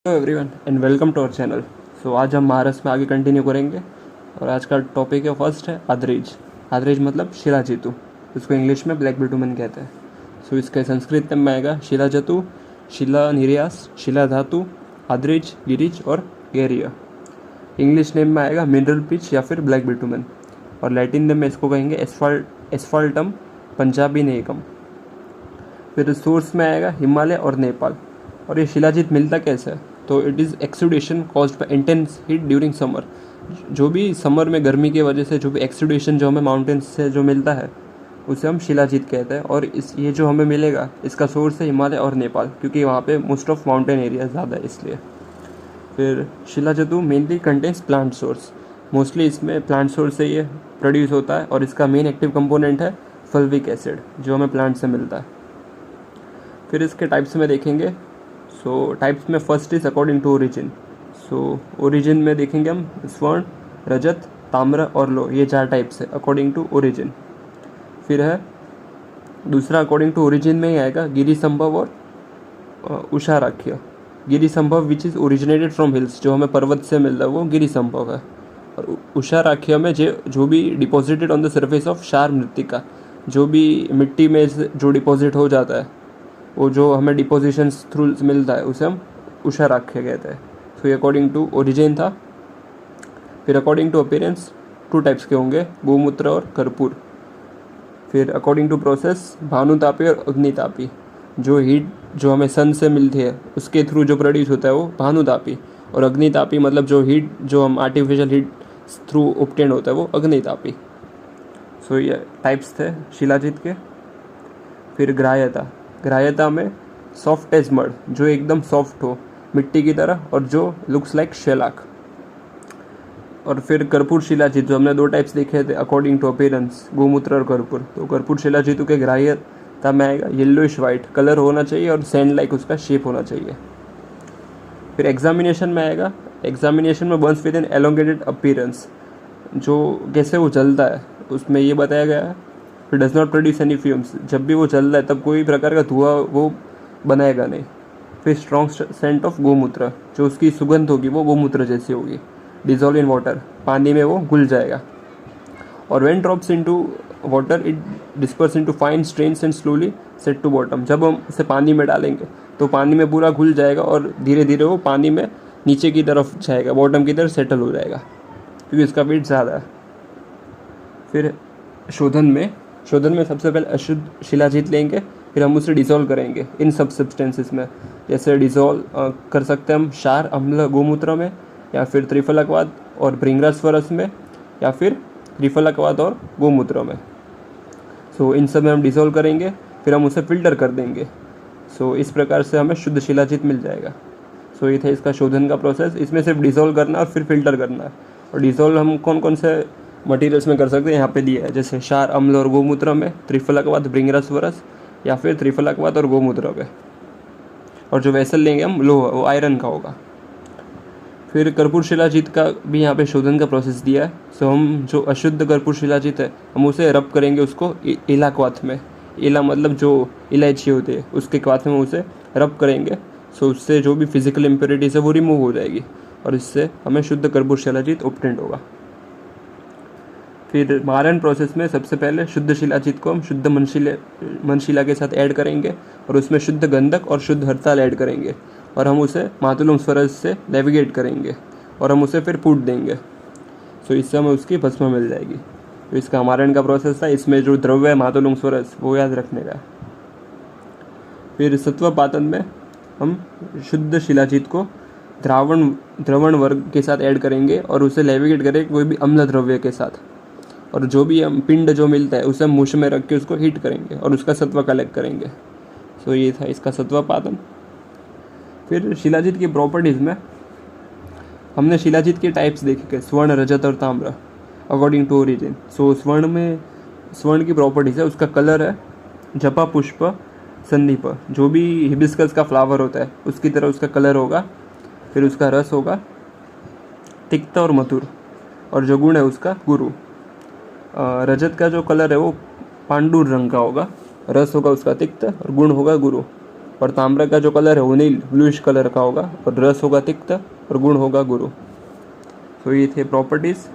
Hello everyone and welcome to our channel. आज हम महाराष्ट्र में आगे कंटिन्यू करेंगे और आज का टॉपिक है फर्स्ट है आद्रेज। आद्रेज मतलब शिलाजितु, इसको इंग्लिश में ब्लैक बिटुमेन कहते हैं। इसके संस्कृत में आएगा शिलाजतु, शिला निर्यास, शिला धातु, आद्रेज, गिरिज और गैरिया। इंग्लिश नेम में आएगा मिनरल पिच या फिर ब्लैक बिटुमेन, और लैटिन नेम में इसको कहेंगे एस्फाल्टम पंजाबी नेकम। फिर सोर्स में आएगा हिमालय और नेपाल। और ये शिलाजीत मिलता कैसे है? तो it is exudation caused by intense heat during summer. जो भी समर में गर्मी की वजह से जो भी एक्सुडेशन जो हमें माउंटेन्स से जो मिलता है उसे हम शिलाजीत कहते हैं। और ये जो हमें मिलेगा इसका सोर्स है हिमालय और नेपाल, क्योंकि वहाँ पे मोस्ट ऑफ माउंटेन एरिया ज़्यादा है इसलिए। फिर shilajit mainly contains plant source. Mostly इसमें प्लांट सोर्स से ये प्रोड्यूस होता है और इसका मेन एक्टिव कंपोनेंट है फल्विक एसिड जो हमें प्लांट से मिलता है। फिर इसके टाइप्स में देखेंगे। टाइप्स में first is according to origin. Origin में देखेंगे हम स्वर्ण, रजत, ताम्र और लो, ये 4 टाइप्स है अकॉर्डिंग टू ओरिजिन। फिर है दूसरा अकॉर्डिंग टू ओरिजिन में ही आएगा गिरी संभव और उषाराख्य। गिरी संभव which is originated from hills, जो हमें पर्वत से मिल रहा है वो गिरी संभव है। और उषाराख्य में जो भी deposited on the surface of क्षार मृत्तिका, जो भी मिट्टी में जो डिपॉजिट हो जाता है वो जो हमें डिपोजिशंस थ्रू मिलता है उसे हम उषाराख्य कहते हैं। ये अकॉर्डिंग टू ओरिजिन था। फिर अकॉर्डिंग टू अपीयरेंस 2 टाइप्स के होंगे, गोमूत्र और कर्पूर। फिर अकॉर्डिंग टू प्रोसेस भानुतापी और अग्नितापी। जो हीट जो हमें सन से मिलती है उसके थ्रू जो प्रोड्यूस होता है वो भानुतापी, और अग्नितापी मतलब जो हीट जो हम आर्टिफिशियल हीट थ्रू ऑब्टेन होता है वो अग्नितापी। ये टाइप्स थे शिलाजीत के। फिर ग्राह्यता। ग्राह्यता में सॉफ्ट एज मड, जो एकदम सॉफ्ट हो मिट्टी की तरह और जो लुक्स लाइक शेलाक। और फिर कर्पूर शिलाजीत, जो हमने 2 टाइप्स देखे थे अकॉर्डिंग टू अपीयरेंस, गोमूत्र और कर्पूर। तो कर्पूर शिलाजीतु के ग्राह्यता में आएगा येलोइश वाइट कलर होना चाहिए और सैंड लाइक उसका शेप होना चाहिए। फिर एग्जामिनेशन में आएगा। एग्जामिनेशन में burns with an elongated appearance, जो कैसे वो जलता है उसमें ये बताया गया है। फिर does not produce any fumes, जब भी वो चल रहा है तब कोई प्रकार का धुआं वो बनाएगा नहीं। फिर स्ट्रॉन्ग सेंट ऑफ गोमूत्र, जो उसकी सुगंध होगी वो गोमूत्र जैसी होगी। डिजॉल्व इन वाटर, पानी में वो घुल जाएगा। और when drops into water it disperse into fine strands and slowly set to bottom. जब हम उसे पानी में डालेंगे तो पानी में पूरा घुल जाएगा और धीरे धीरे वो पानी में नीचे की तरफ जाएगा, बॉटम की तरफ सेटल हो जाएगा क्योंकि इसका वेट ज़्यादा है। फिर शोधन में सबसे पहले अशुद्ध शिलाजीत लेंगे, फिर हम उसे डिसॉल्व करेंगे इन सब सब्सटेंसेस में। जैसे डिसॉल्व कर सकते हैं हम क्षार अम्ल गोमूत्र में, या फिर त्रिफलकवाद और भृंगरास्वरस में, या फिर त्रिफलकवाद और गोमूत्र में। इन सब में हम डिसॉल्व करेंगे, फिर हम उसे फिल्टर कर देंगे। इस प्रकार से हमें शुद्ध शिलाजीत मिल जाएगा। ये था इसका शोधन का प्रोसेस। इसमें सिर्फ डिसॉल्व करना और फिर फिल्टर करना है। और डिसॉल्व हम कौन कौन से मटेरियल्स में कर सकते हैं यहाँ पे दिया है, जैसे क्षार अम्ल और गोमूत्र में, त्रिफलकवाद भृंगरास्वरस, या फिर त्रिफलकवाद और गोमूत्र में। और जो वेसल लेंगे हम लोहा, वो आयरन का होगा। फिर कर्पूर शिलाजीत का भी यहाँ पे शोधन का प्रोसेस दिया है। हम जो अशुद्ध कर्पूर शिलाजीत है हम उसे रब करेंगे उसको इला क्वाथ में। इला मतलब जो इलायची होती है उसके क्वाथ में उसे रब करेंगे। उससे जो भी फिजिकल इम्प्योरिटीज है वो रिमूव हो जाएगी और इससे हमें शुद्ध कर्पूर शिलाजीत ऑब्टेन्ड होगा। फिर मारन प्रोसेस में सबसे पहले शुद्ध शिलाजीत को हम शुद्ध मनशिला के साथ ऐड करेंगे और उसमें शुद्ध गंधक और शुद्ध हरताल ऐड करेंगे, और हम उसे मातुलुंग स्वरस से नेविगेट करेंगे और हम उसे फिर फूट देंगे। इससे हमें उसकी भस्म मिल जाएगी। इसका मारन का प्रोसेस था। इसमें जो द्रव्य है मातुलुंग स्वरस वो याद रखने का। फिर सत्वपातन में हम शुद्ध शिलाजीत को द्रवण वर्ग के साथ ऐड करेंगे और उसे नेविगेट करेंगे कोई भी अम्ल द्रव्य के साथ, और जो भी हम पिंड जो मिलता है उसे हम मुश में रख के उसको हीट करेंगे और उसका सत्व कलेक्ट करेंगे। ये था इसका सत्वपातन। फिर शिलाजीत की प्रॉपर्टीज़ में हमने शिलाजीत के टाइप्स देखे, स्वर्ण, रजत और ताम्र अकॉर्डिंग टू ओरिजिन। स्वर्ण की प्रॉपर्टीज़ है, उसका कलर है जपा पुष्प संदीप, जो भी हिबिस्कस का फ्लावर होता है उसकी तरह उसका कलर होगा। फिर उसका रस होगा तिक्त और मधुर, और जो गुण है उसका गुरु। रजत का जो कलर है वो पांडुर रंग का होगा, रस होगा उसका तिक्त और गुण होगा गुरु। और ताम्र का जो कलर है वो नील ब्लूइश कलर का होगा, और रस होगा तिक्त और गुण होगा गुरु। तो ये थे प्रॉपर्टीज़।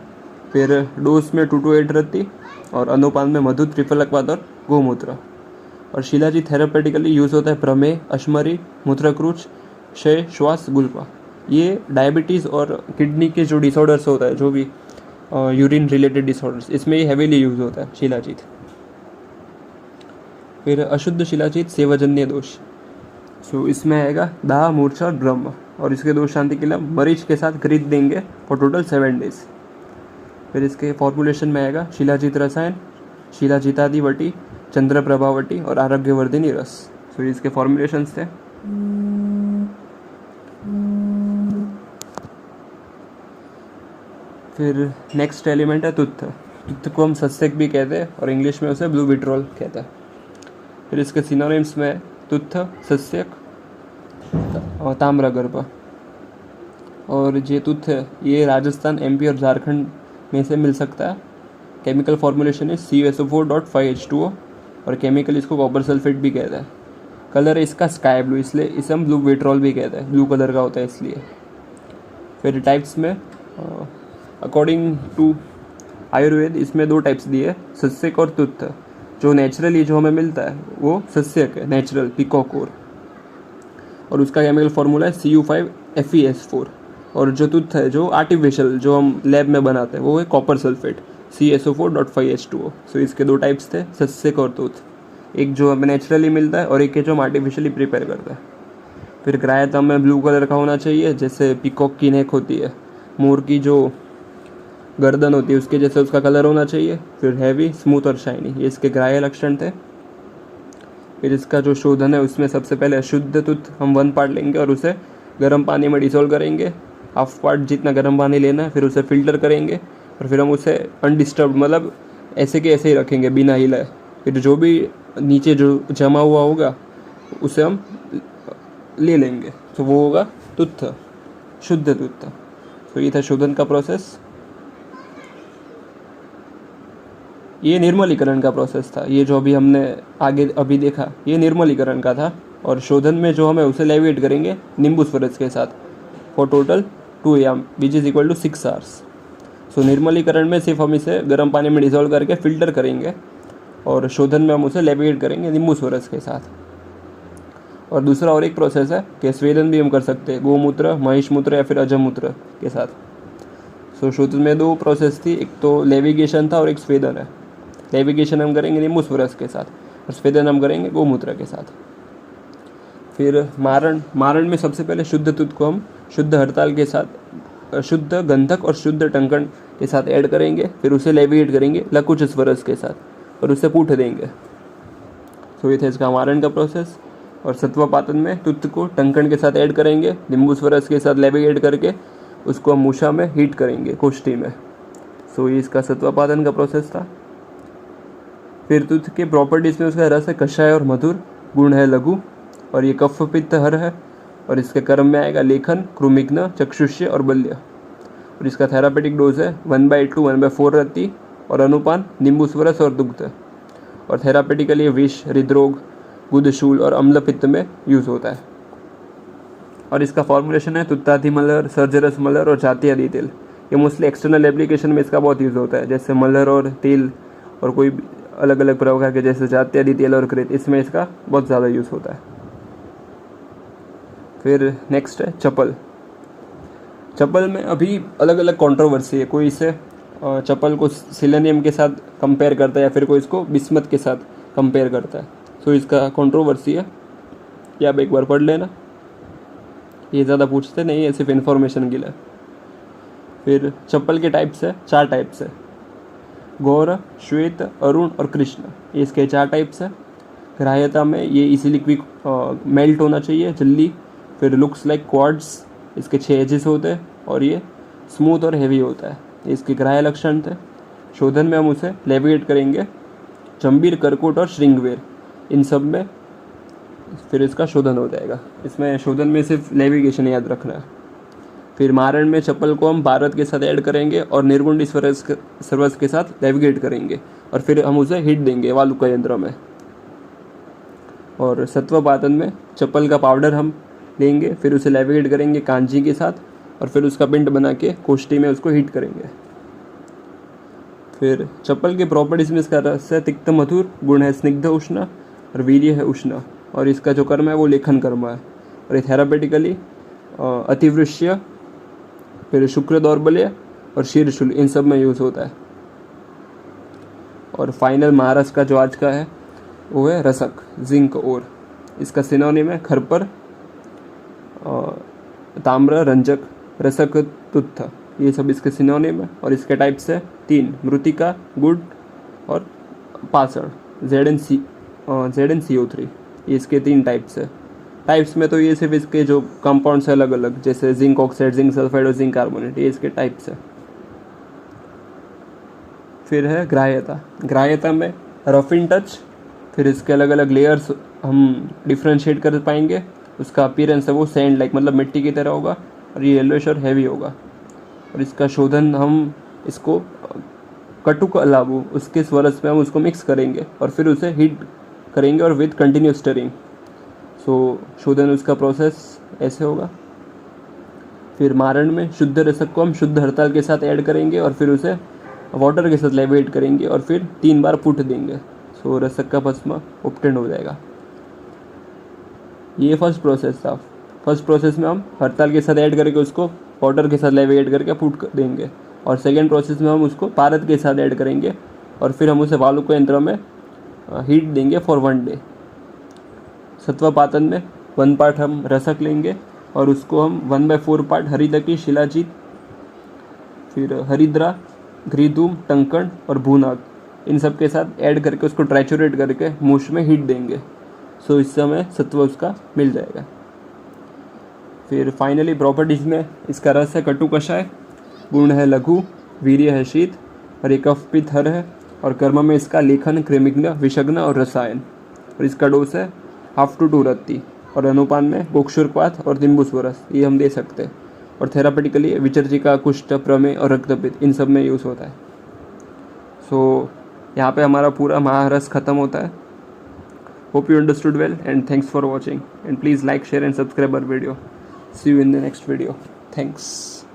फिर डोज में 2 to 8 रत्ती और अनुपान में मधु, त्रिफलकवाद और गोमूत्र। और शिलाजीत थेरापेटिकली यूज़ होता है प्रमेह, अश्मरी, मूत्रक्रूच, क्षय, श्वास, गुल्पा। ये डायबिटीज़ और किडनी के जो डिसऑर्डर्स होता है, जो भी यूरिन रिलेटेड डिसऑर्डर्स, इसमें ये हैवीली यूज़ होता है शिलाजीत। फिर अशुद्ध शिलाजीत सेवाजन्य दोष। सो इसमें आएगा दाह, मूर्छा और ब्रह्म। और इसके दोष शांति के लिए मरीच के साथ खरीद देंगे फॉर टोटल 7 days। फिर इसके फॉर्मुलेशन में आएगा शिलाजीत रसायन, शिलाजीतादि वटी, चंद्र प्रभावटी और आरोग्यवर्धिनी रस। सो इसके फॉर्मुलेशंस थे। फिर नेक्स्ट एलिमेंट है तुत्थ। तुत्थ को हम सस्यक भी कहते हैं और इंग्लिश में उसे ब्लू विट्रोल कहते हैं। फिर इसके सिनोनिम्स में तुत्थ, सस्यक और ताम्रगर्भ। और ये तुत्थ है ये राजस्थान, एमपी और झारखंड में से मिल सकता है। केमिकल फॉर्मुलेशन इज CuSO4.5H2O और केमिकल इसको कॉपर सल्फेट भी कहते हैं। कलर है इसका स्काई ब्लू, इसलिए इसे हम ब्लू विट्रोल भी कहते हैं, ब्लू कलर का होता है इसलिए। फिर टाइप्स में अकॉर्डिंग टू आयुर्वेद इसमें 2 टाइप्स दिए, सस्यक और तुत्थ। जो नेचुरली जो हमें मिलता है वो सस्यक है, नेचुरल पिकोकोर, और उसका केमिकल फॉर्मूला है Cu5FeS4। और जो तुत्थ है जो आर्टिफिशियल जो हम लैब में बनाते हैं वो है कॉपर सल्फेट CaSO4.5H2O। सो इसके 2 टाइप्स थे, सस्यक और तुत्थ। एक जो हमें नेचुरली मिलता है और एक है जो हम आर्टिफिशियली प्रिपेयर करते हैं। फिर ग्राह्यता में ब्लू कलर का होना चाहिए, जैसे पिकॉक की नेक होती है, मोर की जो गर्दन होती है उसके जैसे उसका कलर होना चाहिए। फिर हैवी, स्मूथ और शाइनी, ये इसके ग्राह्य लक्षण थे। फिर इसका जो शोधन है उसमें सबसे पहले अशुद्ध तुत्थ हम 1 part लेंगे और उसे गर्म पानी में डिसॉल्व करेंगे, 1/2 part जितना गर्म पानी लेना है। फिर उसे फिल्टर करेंगे और फिर हम उसे अनडिस्टर्ब मतलब ऐसे के ऐसे ही रखेंगे बिना हिलाए। फिर जो भी नीचे जो जमा हुआ होगा उसे हम ले लेंगे, तो वो होगा तुत्थ, शुद्ध तुत्थ। तो ये था शोधन का प्रोसेस। ये निर्मलीकरण का प्रोसेस था, ये जो अभी हमने आगे अभी देखा ये निर्मलीकरण का था। और शोधन में जो हमें उसे लेविएट करेंगे निम्बुस फरस के साथ for total 2 AM which is equal to 6 hours। So निर्मलीकरण में सिर्फ हम इसे गर्म पानी में डिसॉल्व करके फिल्टर करेंगे और शोधन में हम उसे लेविएट करेंगे निम्बुस फरस के साथ। और दूसरा और एक प्रोसेस है कि स्वेदन भी हम कर सकते हैं गोमूत्र, महिष मूत्र या फिर अजमूत्र के साथ। सो शोधन में 2 प्रोसेस थी, एक तो लेविगेशन था और एक स्वेदन है। लेविगेशन हम करेंगे निम्बुस फरस के साथ और स्वेदन हम करेंगे गोमूत्र के साथ। फिर मारण में सबसे पहले शुद्ध तुत्थ को हम शुद्ध हड़ताल के साथ, शुद्ध गंधक और शुद्ध टंकण के साथ ऐड करेंगे। फिर उसे लेविगेट करेंगे लकुचस फरस के साथ और उसे पूठ देंगे। सो ये था इसका मारण का प्रोसेस। और सत्वपातन में तुत्थ को टंकण के साथ ऐड करेंगे, निम्बुस फरस के साथ लेविगेट करके उसको हम मूषा में हीट करेंगे कोष्ठी में। सो ये इसका सत्वपातन का प्रोसेस था। फिर तुत्थ के प्रॉपर्टीज़ में उसका रस है कषाय और मधुर, गुण है लघु और ये कफ पित्त हर है। और इसके कर्म में आएगा लेखन, कृमिघ्न, चक्षुष्य और बल्य। और इसका थेरापेटिक डोज है 1/2 1/4 रत्ती और अनुपान निम्बुस फरस और दुग्ध। और थेरापेटिकली विष, हृदरोग, गुदशूल और अम्ल पित्त में यूज़ होता है। और इसका फॉर्मुलेशन है तुत्तादि मलहर, सर्जरस मलहर और जाति आदि तेल। ये मोस्टली एक्सटर्नल एप्लीकेशन में इसका बहुत यूज़ होता है, जैसे मलहर और तेल और कोई अलग अलग प्रकार के जैसे जाति आदि तेल और कृत, इसमें इसका बहुत ज़्यादा यूज़ होता है। फिर नेक्स्ट है चप्पल। चप्पल में अभी अलग अलग कंट्रोवर्सी है, कोई इसे चप्पल को सिलेनियम के साथ कंपेयर करता है या फिर कोई इसको बिस्मत के साथ कंपेयर करता है। सो इसका कंट्रोवर्सी है, ये आप एक बार पढ़ लेना, ये ज़्यादा पूछते नहीं है, सिर्फ इन्फॉर्मेशन के लिए। फिर चप्पल के टाइप्स है, 4 टाइप्स है, गौर, श्वेत, अरुण और कृष्ण, ये इसके 4 टाइप्स है। ग्राह्यता में ये इजीली क्विक मेल्ट होना चाहिए जल्दी। फिर लुक्स लाइक क्वार्ट्स, इसके 6 एजेस होते हैं और ये स्मूथ और हेवी होता है, ये इसके ग्राह्य लक्षण थे। शोधन में हम उसे लेविगेट करेंगे जंबीर, करकोट और श्रृंगवेर, इन सब में फिर इसका शोधन हो जाएगा। इसमें शोधन में सिर्फ लेविगेशन याद रखना है। फिर मारण में चप्पल को हम भारत के साथ ऐड करेंगे और निर्गुण सर्वस के साथ लेविगेट करेंगे और फिर हम उसे हीट देंगे वालुका यंत्र में। और सत्वपातन में चप्पल का पाउडर हम लेंगे, फिर उसे लेविगेट करेंगे कांजी के साथ और फिर उसका पिंड बना के कोष्ठी में उसको हीट करेंगे। फिर चप्पल के प्रॉपर्टीज में इसका रस है तिक्त मधुर, गुण है स्निग्ध उष्ण और वीर्य है उष्ण, और इसका जो कर्म है वो लेखन कर्म है। और ये थेरापेटिकली अतिवृश्य, फिर शुक्र दौर्बल्य और शीर्षुल, इन सब में यूज़ होता है। और फाइनल महारस का जो आज का है वो है रसक, जिंक ओर। इसका सिनोनिम है खरपर, ताम्र, रंजक, रसक, तुत्थ, ये सब इसके सिनोनिम है। और इसके टाइप्स है 3, मृतिका, गुड़ और पाषाण, ZnCO3, ये इसके 3 टाइप्स है। टाइप्स में तो ये सिर्फ इसके जो कंपाउंड्स है अलग अलग, जैसे जिंक ऑक्साइड, जिंक सल्फाइड और जिंक कार्बोनेट, ये इसके टाइप्स है। फिर है ग्राह्यता। ग्राह्यता में रफ इन टच, फिर इसके अलग अलग लेयर्स हम डिफ्रेंशिएट कर पाएंगे। उसका अपीयरेंस है वो सैंड लाइक, मतलब मिट्टी की तरह होगा और ये येलोइश और हैवी होगा। और इसका शोधन हम इसको कटुक अलाबू, उसके स्वरस में हम उसको मिक्स करेंगे और फिर उसे हीट करेंगे और विद कंटिन्यूस स्टरिंग। सो शोधन उसका प्रोसेस ऐसे होगा। फिर मारण में शुद्ध रसक को हम शुद्ध हड़ताल के साथ ऐड करेंगे और फिर उसे वाटर के साथ लेविगेट करेंगे और फिर 3 बार फूट देंगे। सो रसक का भस्म ऑब्टेन हो जाएगा। ये फर्स्ट प्रोसेस था। फर्स्ट प्रोसेस में हम हड़ताल के साथ ऐड करके उसको वाटर के साथ लेविगेट करके फूट देंगे, और सेकेंड प्रोसेस में हम उसको पारद के साथ ऐड करेंगे और फिर हम उसे वालुका यंत्र में हीट देंगे फॉर 1 डे। सत्वपातन में 1 पार्ट हम रसक लेंगे और उसको हम 1/4 पार्ट हरिदकी, शिलाजीत, फिर हरिद्रा, घृतुम, टंकण और भूनाग, इन सब के साथ ऐड करके उसको ट्रैचुरेट करके मूछ में हीट देंगे। सो इस समय सत्व उसका मिल जाएगा। फिर फाइनली प्रॉपर्टीज़ में इसका रस है कटु कषाय, गुण है लघु, वीर्य है शीत और एक कफ पित्त हर है। और कर्म में इसका लेखन, कृमिघ्न, विषग्न और रसायन। और इसका डोज है 1/2 to 2 रत्ती। और अनुपान में गोक्षुरपात और दिम्बुस्वरस, ये हम दे सकते हैं। और थेरापेटिकली विचर्जिका, कुष्ठ, प्रमेय और रक्तपित्त, इन सब में यूज़ होता है। सो यहाँ पे हमारा पूरा महारस ख़त्म होता है। Hope you understood well and thanks for watching, and please like, share and subscribe our video. See you in the next video. Thanks.